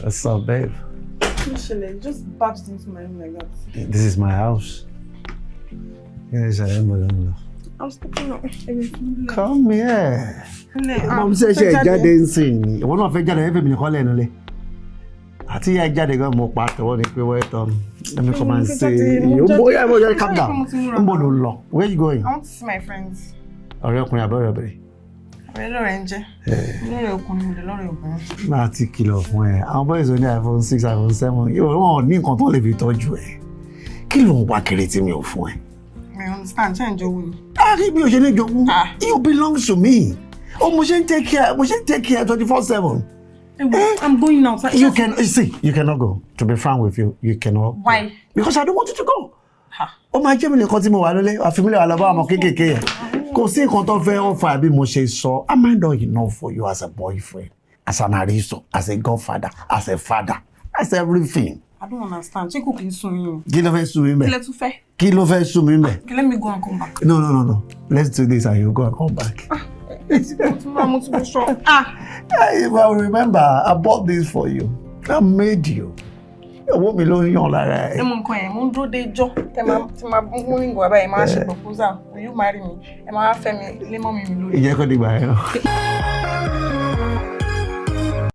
What's up, babe? Literally, just barged into my room like that. This is my house. Yes, I am. I'm stepping up. Come here. Mom said she jáde nsìn. Ìwọ náà fẹ́ jáde every minute call enule. Àti ya jáde gan mo pa to ni pé wait let me come and say. You boy, calm down. Nbo lo lọ. Where you going? I want to see my friends. Ọ̀rẹ́ ọkùnrin àbí ọ̀rẹ́ obìnrin? Ọ̀rẹ́ lọ́rẹ́ ń jẹ́. Lọ́rẹ́ ọkùnrin mo de lọ́rẹ́ obìnrin. Máa ti kìlọ̀ fún ẹ. Àwọn boys ní iPhone 6, iPhone 7. Wọ́n ní nǹkan tó lè fi tọ́jú ẹ. Kí ló ń wá kiri tí mi ò fún ẹ? I understand. Change your will. Bí o ṣe ní jogún. You belong to me. Oh, mo ṣe take care 24/7. I'm going now. You cannot go. To be frank with you, you cannot. Why? Go. Because I don't want you to go. Oh, my jẹ́ mi nìkan tí mo wà lólé, àfimílẹ̀ wà lọ́bọ̀ àmọ́ kéékèèké yẹn. Kò sí nǹkan tó fẹ́ offer bí mo ṣe sọ. Am I not enough for you as a boyfriend, as an aristo, as a godfather, as a father, as everything? I don't understand. Ṣé kò kí n sún yín? Kí ló fẹ́ sún mi mẹ́? Kí lẹ tún fẹ́? Kí ló fẹ́ sún mi mẹ́? Let me go and come back. No. Let's do this and you go and come back. If I remember, I bought this for you. I made you. Owó mi ló ń yàn lára ẹ. Mo nǹkan yẹn, mo ń dúró de ijọ́. Tẹ́ máa mú ring wá báyìí, máa ṣe proposal. Will you marry me? Ẹ máa fẹ́ mi lé mọ́ mi lórí. Ìyẹn kọ́ dìgbà yẹn.